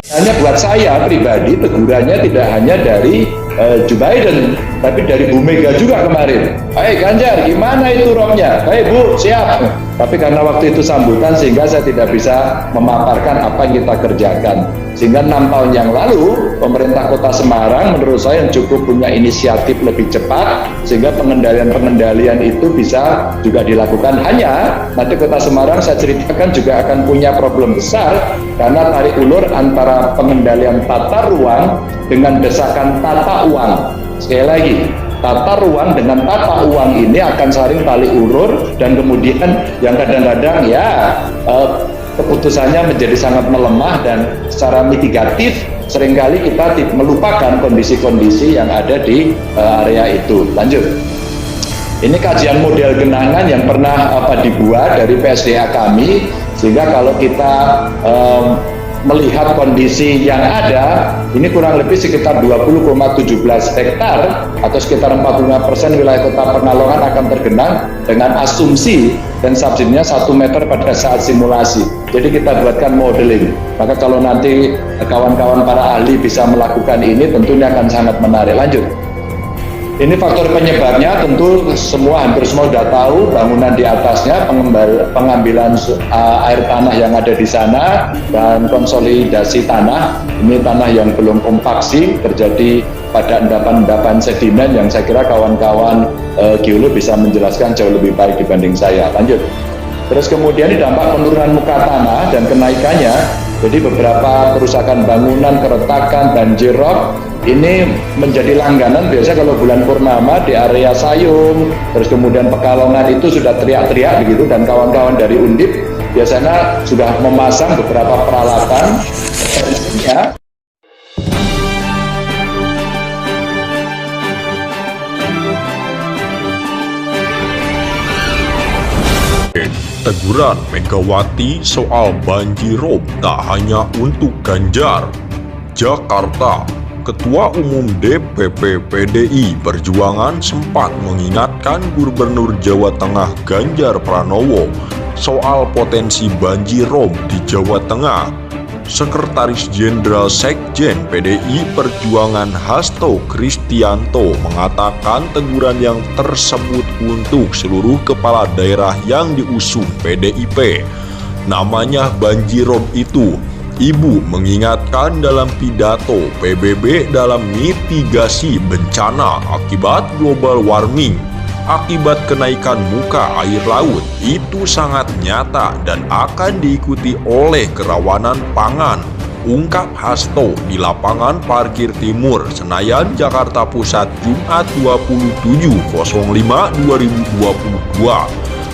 Hanya buat saya pribadi tegurannya tidak hanya dari Joe Biden, tapi dari Bu Mega juga kemarin. Hai Ganjar, gimana itu romnya? Hai Bu, siap. Tapi karena waktu itu sambutan sehingga saya tidak bisa memaparkan apa yang kita kerjakan. Sehingga 6 tahun yang lalu pemerintah Kota Semarang menurut saya yang cukup punya inisiatif lebih cepat sehingga pengendalian itu bisa juga dilakukan. Hanya nanti Kota Semarang saya ceritakan juga akan punya problem besar karena tarik ulur antara pengendalian tata ruang dengan desakan tata uang. Sekali lagi, tata ruang dengan tata uang ini akan saling tali ulur dan kemudian yang kadang-kadang keputusannya menjadi sangat melemah dan secara mitigatif seringkali kita melupakan kondisi-kondisi yang ada di area itu. Lanjut. Ini kajian model genangan yang pernah dibuat dari PSDA kami, sehingga kalau kita melihat kondisi yang ada, ini kurang lebih sekitar 20,17 hektar atau sekitar 45% wilayah Kota Pekalongan akan tergenang dengan asumsi dan subsidinya 1 meter pada saat simulasi. Jadi kita buatkan modeling. Maka kalau nanti kawan-kawan para ahli bisa melakukan ini, tentunya akan sangat menarik. Lanjut. Ini faktor penyebabnya tentu hampir semua sudah tahu, bangunan di atasnya, pengambilan air tanah yang ada di sana, dan konsolidasi tanah. Ini tanah yang belum kompaksi, terjadi pada endapan-endapan sedimen yang saya kira kawan-kawan geolog bisa menjelaskan jauh lebih baik dibanding saya. Lanjut. Terus kemudian dampak penurunan muka tanah dan kenaikannya, jadi beberapa kerusakan bangunan, keretakan, banjir rob, ini menjadi langganan. Biasa kalau bulan purnama di area Sayung, terus kemudian Pekalongan itu sudah teriak-teriak begitu, dan kawan-kawan dari Undip biasanya sudah memasang beberapa peralatan ya. Teguran Megawati soal banjirop tak hanya untuk Ganjar. Jakarta, Ketua Umum DPP PDI Perjuangan sempat mengingatkan Gubernur Jawa Tengah Ganjar Pranowo soal potensi banjirop di Jawa Tengah. Sekretaris Jenderal Sekjen PDI Perjuangan Hasto Kristianto mengatakan teguran yang tersebut untuk seluruh kepala daerah yang diusung PDIP. Namanya banjirop itu. Ibu mengingatkan dalam pidato PBB dalam mitigasi bencana akibat global warming. Akibat kenaikan muka air laut itu sangat nyata dan akan diikuti oleh kerawanan pangan, ungkap Hasto di lapangan parkir Timur, Senayan, Jakarta Pusat, Jumat 27.05.2022.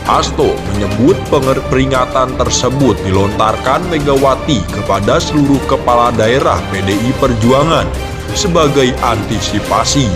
Hasto menyebut peringatan tersebut dilontarkan Megawati kepada seluruh kepala daerah PDI Perjuangan sebagai antisipasi.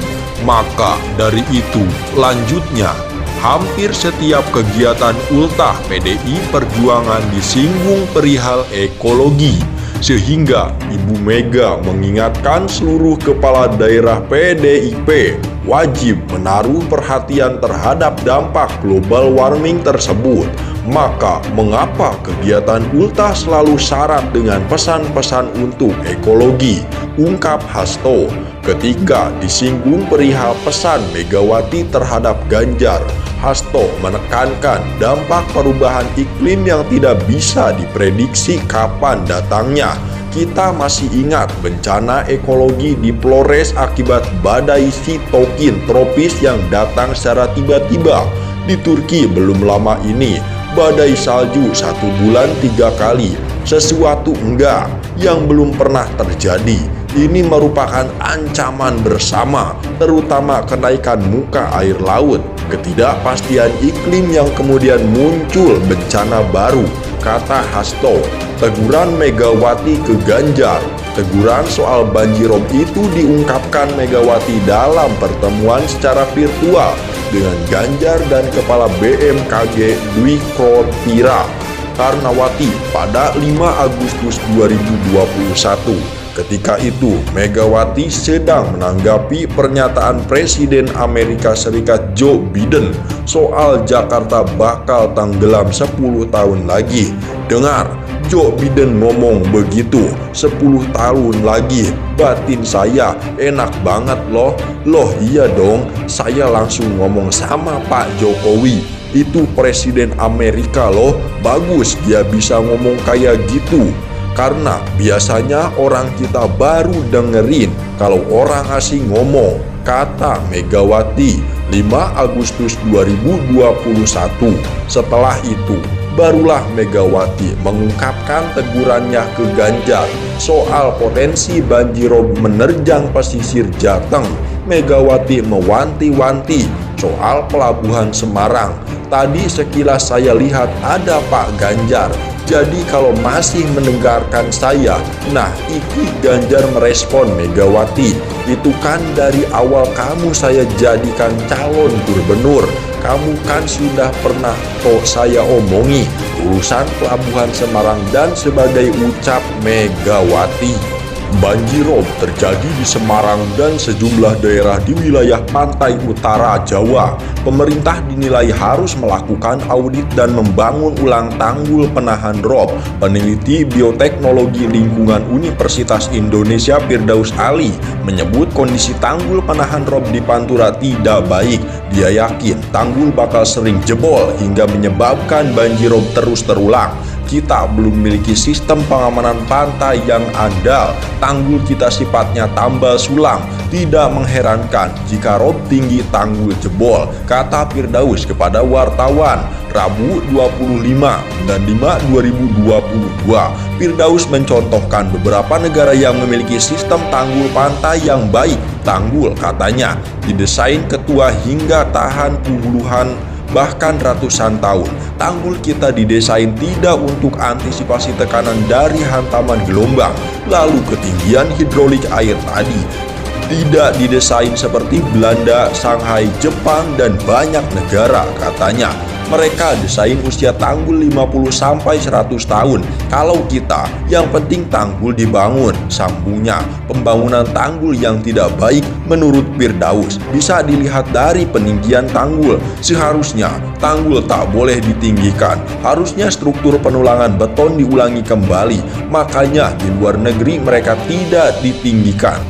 Maka dari itu, lanjutnya, hampir setiap kegiatan ultah PDI Perjuangan disinggung perihal ekologi, sehingga Ibu Mega mengingatkan seluruh kepala daerah PDIP wajib menaruh perhatian terhadap dampak global warming tersebut. Maka mengapa kegiatan ultah selalu syarat dengan pesan-pesan untuk ekologi, ungkap Hasto. Ketika disinggung perihal pesan Megawati terhadap Ganjar, Hasto menekankan dampak perubahan iklim yang tidak bisa diprediksi kapan datangnya. Kita masih ingat bencana ekologi di Flores akibat badai sitokin tropis yang datang secara tiba-tiba. Di Turki belum lama ini, badai salju 1 bulan 3 kali, sesuatu enggak yang belum pernah terjadi. Ini merupakan ancaman bersama, terutama kenaikan muka air laut, ketidakpastian iklim yang kemudian muncul bencana baru, kata Hasto. Teguran Megawati ke Ganjar. Teguran soal banjirop itu diungkapkan Megawati dalam pertemuan secara virtual dengan Ganjar dan Kepala BMKG Dwi Korpira Karnawati pada 5 Agustus 2021. Ketika itu, Megawati sedang menanggapi pernyataan Presiden Amerika Serikat Joe Biden soal Jakarta bakal tenggelam 10 tahun lagi. Dengar, Joe Biden ngomong begitu, 10 tahun lagi batin saya enak banget loh. Loh iya dong, saya langsung ngomong sama Pak Jokowi, itu Presiden Amerika loh, bagus dia bisa ngomong kayak gitu. Karena biasanya orang kita baru dengerin kalau orang asing ngomong, kata Megawati 5 Agustus 2021. Setelah itu barulah Megawati mengungkapkan tegurannya ke Ganjar soal potensi banjirop menerjang pesisir Jateng. Megawati mewanti-wanti soal pelabuhan Semarang. Tadi sekilas saya lihat ada Pak Ganjar. Jadi kalau masih mendengarkan saya, nah iki Ganjar merespon Megawati. Itu kan dari awal kamu saya jadikan calon gubernur. Kamu kan sudah pernah saya omongi urusan pelabuhan Semarang dan sebagai ucap Megawati. Banjirop terjadi di Semarang dan sejumlah daerah di wilayah pantai utara Jawa. Pemerintah dinilai harus melakukan audit dan membangun ulang tanggul penahan rob. Peneliti Bioteknologi Lingkungan Universitas Indonesia Firdaus Ali menyebut kondisi tanggul penahan rob di Pantura tidak baik. Dia yakin tanggul bakal sering jebol hingga menyebabkan banjirop terus terulang. Kita belum memiliki sistem pengamanan pantai yang andal. Tanggul kita sifatnya tambal sulam. Tidak mengherankan jika rob tinggi tanggul jebol, kata Firdaus kepada wartawan Rabu 25/5/2022. Firdaus mencontohkan beberapa negara yang memiliki sistem tanggul pantai yang baik. Tanggul, katanya, didesain ketua hingga tahan puluhan bahkan ratusan tahun. Tanggul kita didesain tidak untuk antisipasi tekanan dari hantaman gelombang, lalu ketinggian hidrolik air tadi. Tidak didesain seperti Belanda, Shanghai, Jepang, dan banyak negara, katanya. Mereka desain usia tanggul 50-100 tahun. Kalau kita, yang penting tanggul dibangun, sambungnya. Pembangunan tanggul yang tidak baik menurut Firdaus bisa dilihat dari peninggian tanggul. Seharusnya tanggul tak boleh ditinggikan. Harusnya struktur penulangan beton diulangi kembali. Makanya di luar negeri mereka tidak ditinggikan.